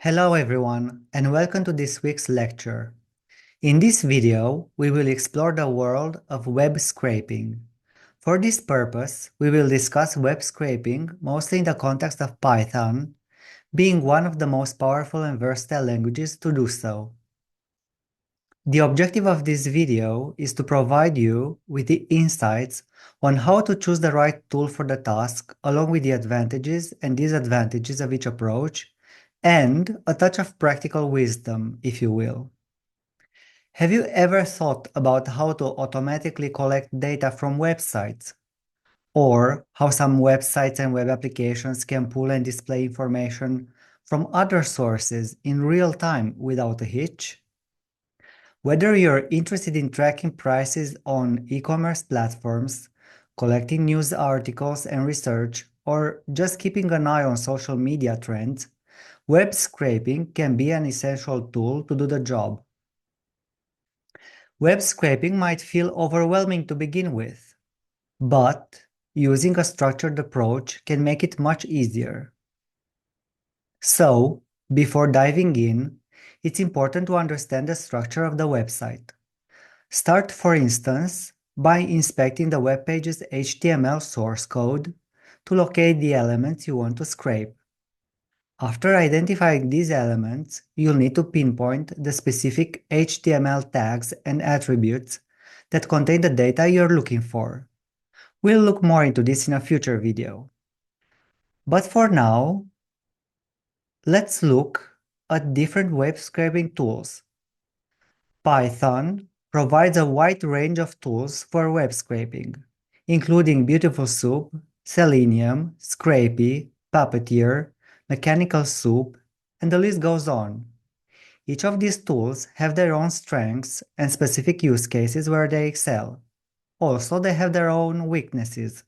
Hello everyone, and welcome to this week's lecture. In this video, we will explore the world of web scraping. For this purpose, we will discuss web scraping mostly in the context of Python, being one of the most powerful and versatile languages to do so. The objective of this video is to provide you with the insights on how to choose the right tool for the task, along with the advantages and disadvantages of each approach, and a touch of practical wisdom, if you will. Have you ever thought about how to automatically collect data from websites? Or how some websites and web applications can pull and display information from other sources in real time without a hitch? Whether you're interested in tracking prices on e-commerce platforms, collecting news articles and research, or just keeping an eye on social media trends, web scraping can be an essential tool to do the job. Web scraping might feel overwhelming to begin with, but using a structured approach can make it much easier. So, before diving in, it's important to understand the structure of the website. Start, for instance, by inspecting the web page's HTML source code to locate the elements you want to scrape. After identifying these elements, you'll need to pinpoint the specific HTML tags and attributes that contain the data you're looking for. We'll look more into this in a future video. But for now, let's look at different web scraping tools. Python provides a wide range of tools for web scraping, including Beautiful Soup, Selenium, Scrapy, Puppeteer, Mechanical Soup, and the list goes on. Each of these tools have their own strengths and specific use cases where they excel. Also, they have their own weaknesses.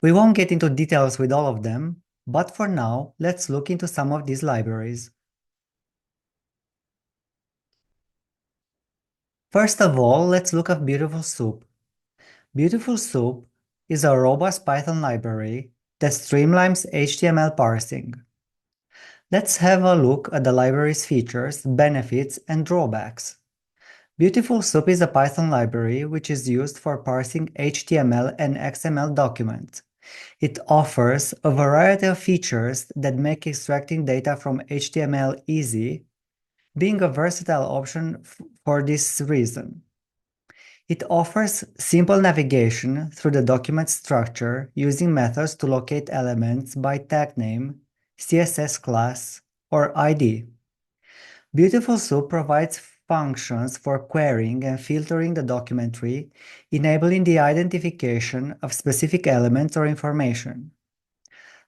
We won't get into details with all of them, but for now, let's look into some of these libraries. First of all, let's look at Beautiful Soup. Beautiful Soup is a robust Python library that streamlines HTML parsing. Let's have a look at the library's features, benefits, and drawbacks. Beautiful Soup is a Python library which is used for parsing HTML and XML documents. It offers a variety of features that make extracting data from HTML easy, being a versatile option for this reason. It offers simple navigation through the document structure using methods to locate elements by tag name, CSS class, or ID. Beautiful Soup provides functions for querying and filtering the document tree, enabling the identification of specific elements or information.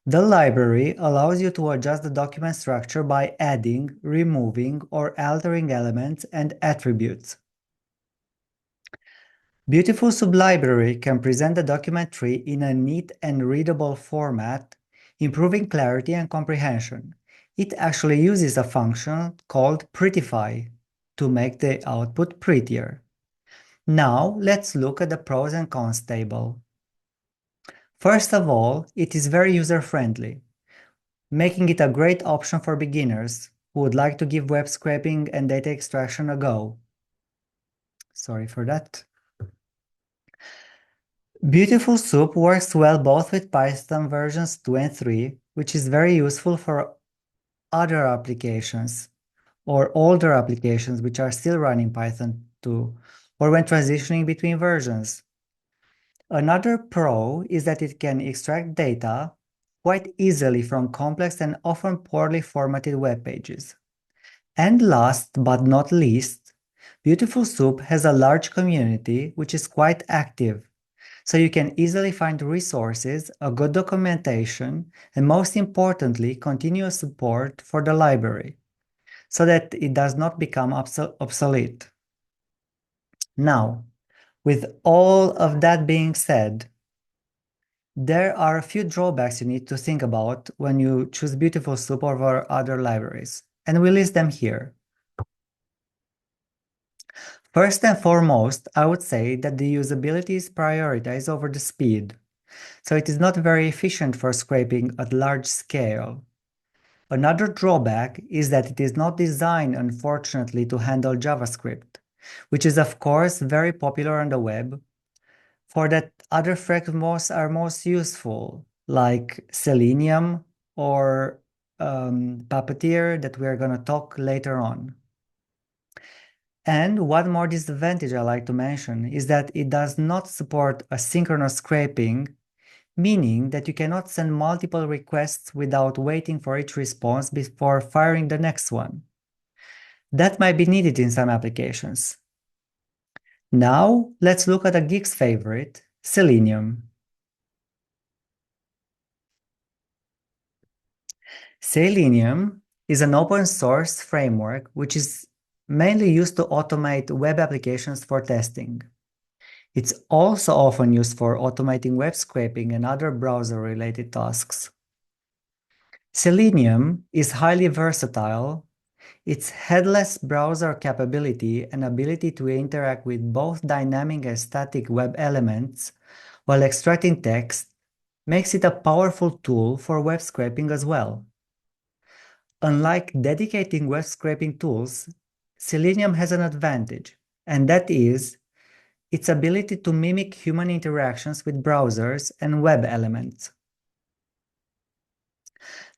The library allows you to adjust the document structure by adding, removing, or altering elements and attributes. Beautiful Soup library can present the document tree in a neat and readable format, improving clarity and comprehension. It actually uses a function called prettify to make the output prettier. Now, let's look at the pros and cons table. First of all, it is very user-friendly, making it a great option for beginners who would like to give web scraping and data extraction a go. Sorry for that. Beautiful Soup works well both with Python versions 2 and 3, which is very useful for other applications or older applications which are still running Python 2, or when transitioning between versions. Another pro is that it can extract data quite easily from complex and often poorly formatted web pages. And last but not least, Beautiful Soup has a large community which is quite active, so you can easily find resources, a good documentation, and most importantly, continuous support for the library, so that it does not become obsolete. Now, with all of that being said, there are a few drawbacks you need to think about when you choose Beautiful Soup over other libraries, and we list them here. First and foremost, I would say that the usability is prioritized over the speed, so it is not very efficient for scraping at large scale. Another drawback is that it is not designed, unfortunately, to handle JavaScript, which is of course very popular on the web. For that, other frameworks are most useful, like Selenium or Puppeteer that we are going to talk later on. And one more disadvantage I like to mention is that it does not support asynchronous scraping, meaning that you cannot send multiple requests without waiting for each response before firing the next one. That might be needed in some applications. Now, let's look at a geek's favorite, Selenium. Selenium is an open source framework which is mainly used to automate web applications for testing. It's also often used for automating web scraping and other browser-related tasks. Selenium is highly versatile. Its headless browser capability and ability to interact with both dynamic and static web elements while extracting text makes it a powerful tool for web scraping as well. Unlike dedicated web scraping tools, Selenium has an advantage, and that is its ability to mimic human interactions with browsers and web elements.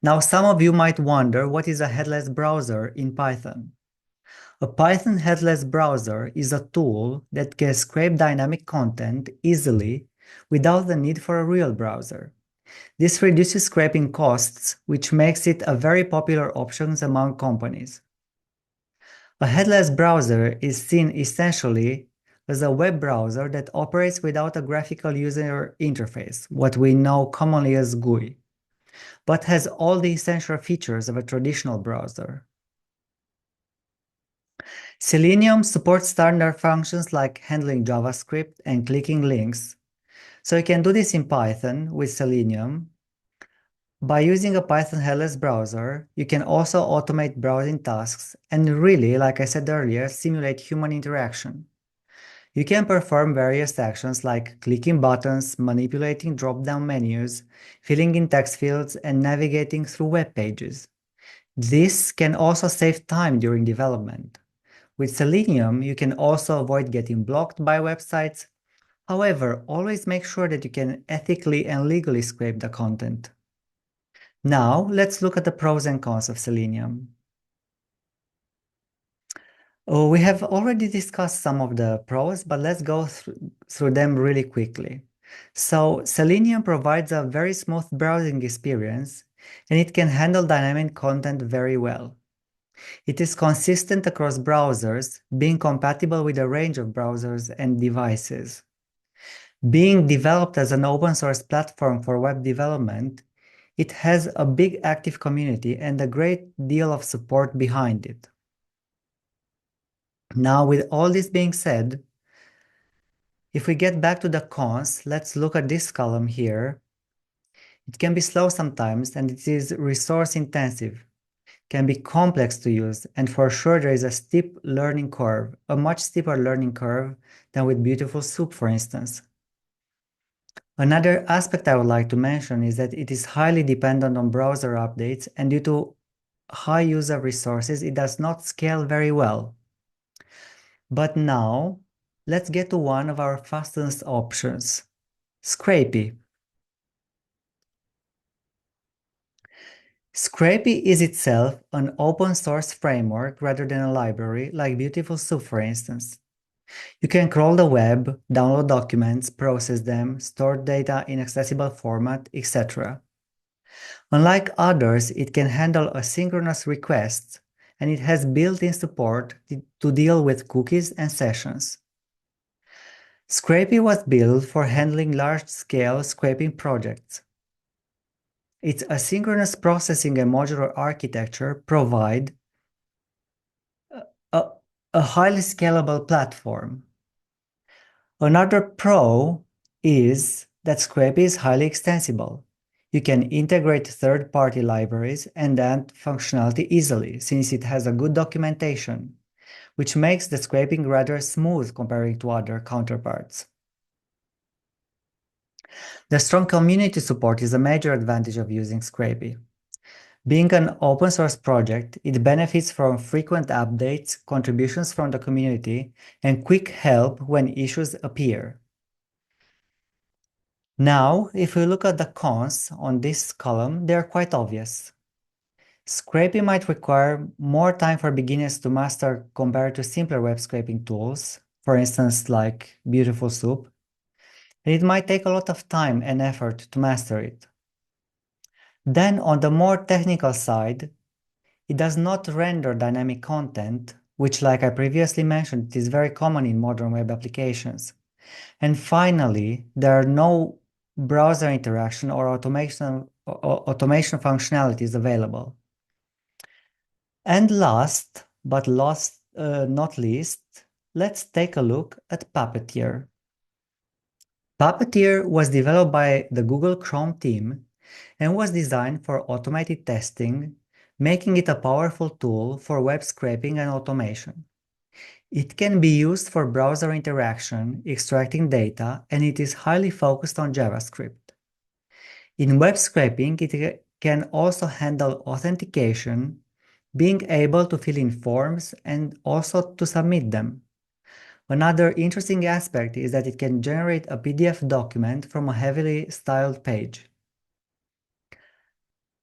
Now, some of you might wonder what is a headless browser in Python. A Python headless browser is a tool that can scrape dynamic content easily without the need for a real browser. This reduces scraping costs, which makes it a very popular option among companies. A headless browser is seen essentially as a web browser that operates without a graphical user interface, what we know commonly as GUI, but has all the essential features of a traditional browser. Selenium supports standard functions like handling JavaScript and clicking links. So you can do this in Python with Selenium. By using a Python headless browser, you can also automate browsing tasks and really, like I said earlier, simulate human interaction. You can perform various actions like clicking buttons, manipulating drop-down menus, filling in text fields, and navigating through web pages. This can also save time during development. With Selenium, you can also avoid getting blocked by websites. However, always make sure that you can ethically and legally scrape the content. Now, let's look at the pros and cons of Selenium. Oh, we have already discussed some of the pros, but let's go through them really quickly. So, Selenium provides a very smooth browsing experience, and it can handle dynamic content very well. It is consistent across browsers, being compatible with a range of browsers and devices. Being developed as an open source platform for web development, it has a big active community and a great deal of support behind it. Now, with all this being said, if we get back to the cons, let's look at this column here. It can be slow sometimes and it is resource intensive, can be complex to use, and for sure there is a steep learning curve, a much steeper learning curve than with Beautiful Soup, for instance. Another aspect I would like to mention is that it is highly dependent on browser updates, and due to high user resources, it does not scale very well. But now, let's get to one of our fastest options, Scrapy. Scrapy is itself an open source framework rather than a library like Beautiful Soup, for instance. You can crawl the web, download documents, process them, store data in accessible format, etc. Unlike others, it can handle asynchronous requests, and it has built-in support to deal with cookies and sessions. Scrapy was built for handling large-scale scraping projects. Its asynchronous processing and modular architecture provide a, a highly scalable platform. Another pro is that Scrapy is highly extensible. You can integrate third-party libraries and add functionality easily since it has a good documentation, which makes the scraping rather smooth comparing to other counterparts. The strong community support is a major advantage of using Scrapy. Being an open source project, it benefits from frequent updates, contributions from the community, and quick help when issues appear. Now, if we look at the cons on this column, they are quite obvious. Scraping might require more time for beginners to master compared to simpler web scraping tools, for instance, like Beautiful Soup, and it might take a lot of time and effort to master it. Then, on the more technical side, it does not render dynamic content, which, like I previously mentioned, is very common in modern web applications. And finally, there are no browser interaction or automation functionalities available. And last, but not least, let's take a look at Puppeteer. Puppeteer was developed by the Google Chrome team and was designed for automated testing, making it a powerful tool for web scraping and automation. It can be used for browser interaction, extracting data, and it is highly focused on JavaScript. In web scraping, it can also handle authentication, being able to fill in forms and also to submit them. Another interesting aspect is that it can generate a PDF document from a heavily styled page.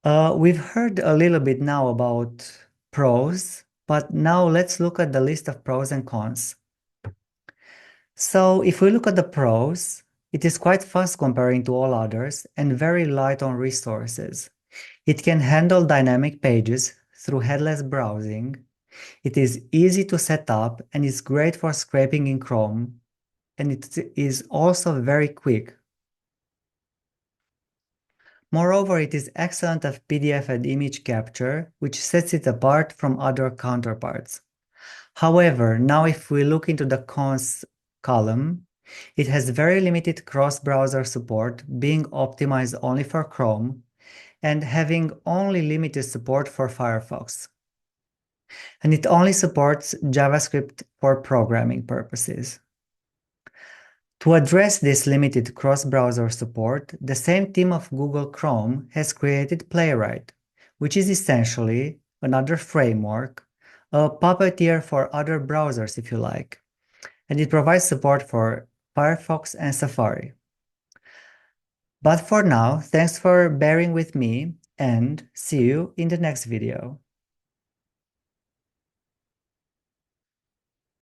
We've heard a little bit now about pros, but now let's look at the list of pros and cons. So if we look at the pros, it is quite fast comparing to all others and very light on resources. It can handle dynamic pages through headless browsing. It is easy to set up and is great for scraping in Chrome, and it is also very quick. Moreover, it is excellent at PDF and image capture, which sets it apart from other counterparts. However, now if we look into the cons column, it has very limited cross-browser support, being optimized only for Chrome, and having only limited support for Firefox. And it only supports JavaScript for programming purposes. To address this limited cross-browser support, the same team of Google Chrome has created Playwright, which is essentially another framework, a Puppeteer for other browsers if you like, and it provides support for Firefox and Safari. But for now, thanks for bearing with me and see you in the next video.